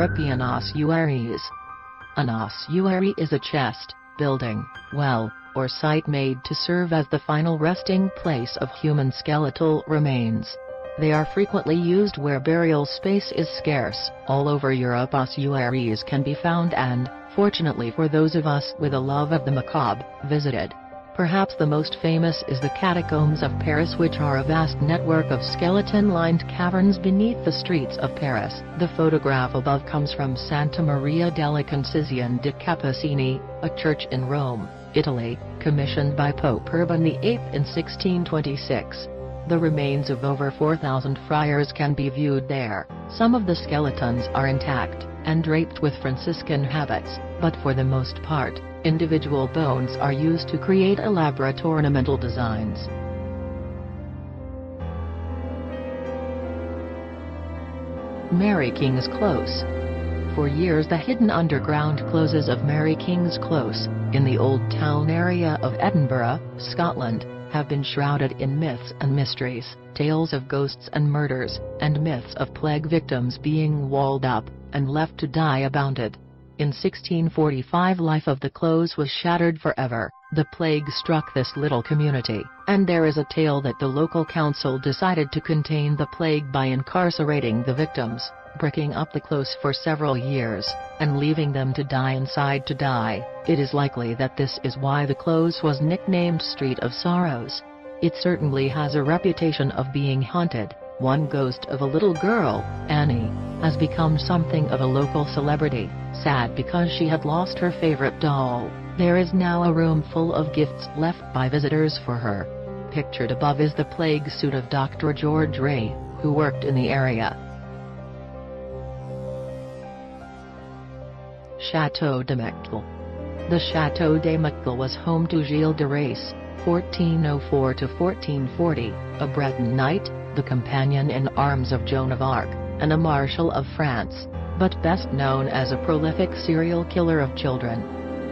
European ossuaries. An ossuary is a chest, building, well, or site made to serve as the final resting place of human skeletal remains. They are frequently used where burial space is scarce. All over Europe ossuaries can be found and, fortunately for those of us with a love of the macabre, visited. Perhaps the most famous is the Catacombs of Paris, which are a vast network of skeleton-lined caverns beneath the streets of Paris. The photograph above comes from Santa Maria della Concisione di Cappuccini, a church in Rome, Italy, commissioned by Pope Urban VIII in 1626. The remains of over 4,000 friars can be viewed there. Some of the skeletons are intact, and draped with Franciscan habits, but for the most part, individual bones are used to create elaborate ornamental designs. Mary King's Close. For years the hidden underground closes of Mary King's Close, in the Old Town area of Edinburgh, Scotland, have been shrouded in myths and mysteries, tales of ghosts and murders, and myths of plague victims being walled up, and left to die abounded. In 1645 life of the close was shattered forever. The plague struck this little community, and there is a tale that the local council decided to contain the plague by incarcerating the victims, bricking up the close for several years, and leaving them to die inside to die. It is likely that this is why the close was nicknamed Street of Sorrows. It certainly has a reputation of being haunted. One ghost of a little girl, Annie, has become something of a local celebrity, sad because she had lost her favorite doll. There is now a room full of gifts left by visitors for her. Pictured above is the plague suit of Dr. George Ray, who worked in the area. Château de Mecquel. The Château de Mecquel was home to Gilles de Rais, 1404–1440, a Breton knight, the companion in arms of Joan of Arc, and a Marshal of France, but best known as a prolific serial killer of children.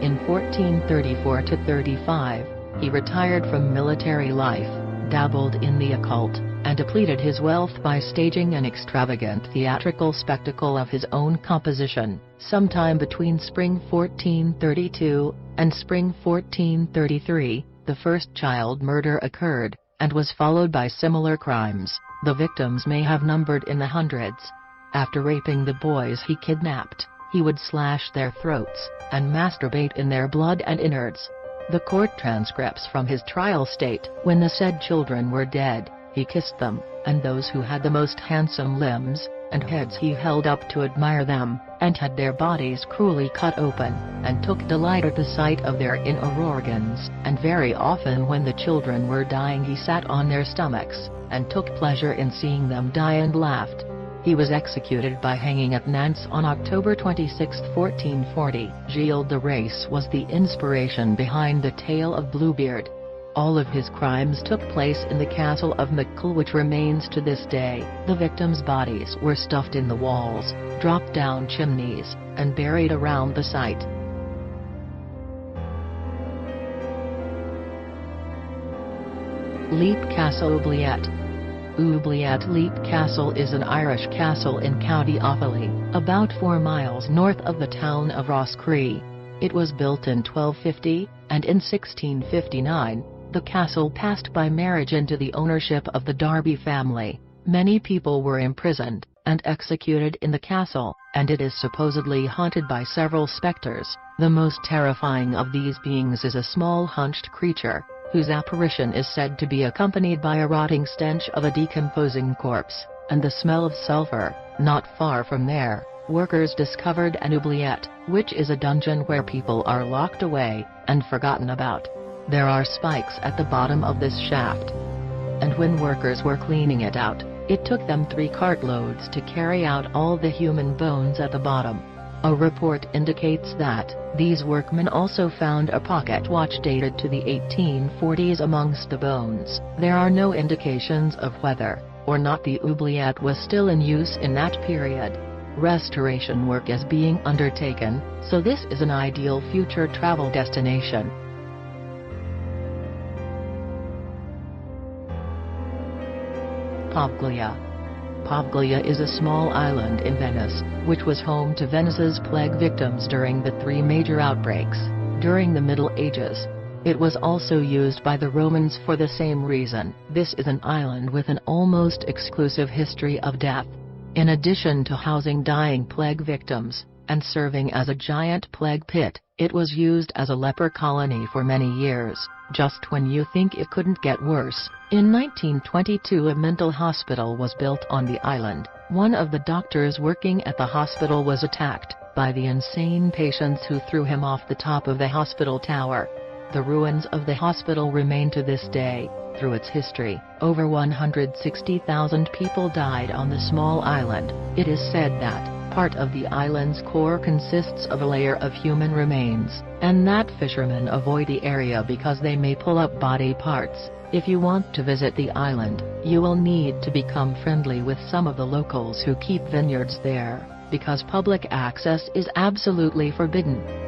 In 1434–35, he retired from military life, dabbled in the occult, and depleted his wealth by staging an extravagant theatrical spectacle of his own composition. Sometime between spring 1432 and spring 1433, the first child murder occurred, and was followed by similar crimes. The victims may have numbered in the hundreds. After raping the boys he kidnapped, he would slash their throats, and masturbate in their blood and innards. The court transcripts from his trial state, when the said children were dead, he kissed them, and those who had the most handsome limbs and heads he held up to admire them, and had their bodies cruelly cut open, and took delight at the sight of their inner organs. And very often when the children were dying he sat on their stomachs, and took pleasure in seeing them die and laughed. He was executed by hanging at Nantes on October 26, 1440. Gilles de Rais was the inspiration behind the tale of Bluebeard. All of his crimes took place in the castle of Mecquel, which remains to this day. The victims' bodies were stuffed in the walls, dropped down chimneys, and buried around the site. Leap Castle Oubliette. Oubliette Leap Castle is an Irish castle in County Offaly, about 4 miles north of the town of Rosscree. It was built in 1250, and in 1659, the castle passed by marriage into the ownership of the Darby family. Many people were imprisoned and executed in the castle, and it is supposedly haunted by several specters, the most terrifying of these beings is a small hunched creature, whose apparition is said to be accompanied by a rotting stench of a decomposing corpse, and the smell of sulfur. Not far from there, workers discovered an oubliette, which is a dungeon where people are locked away and forgotten about. There are spikes at the bottom of this shaft, and when workers were cleaning it out, it took them 3 cartloads to carry out all the human bones at the bottom. A report indicates that these workmen also found a pocket watch dated to the 1840s amongst the bones. There are no indications of whether or not the oubliette was still in use in that period. Restoration work is being undertaken, so this is an ideal future travel destination. Poveglia. Pavaglia is a small island in Venice, which was home to Venice's plague victims during the three major outbreaks during the Middle Ages. It was also used by the Romans for the same reason. This is an island with an almost exclusive history of death. In addition to housing dying plague victims, and serving as a giant plague pit, it was used as a leper colony for many years, just when you think it couldn't get worse. In 1922 a mental hospital was built on the island. One of the doctors working at the hospital was attacked by the insane patients who threw him off the top of the hospital tower. The ruins of the hospital remain to this day. Through its history, over 160,000 people died on the small island. It is said that part of the island's core consists of a layer of human remains, and that fishermen avoid the area because they may pull up body parts. If you want to visit the island, you will need to become friendly with some of the locals who keep vineyards there, because public access is absolutely forbidden.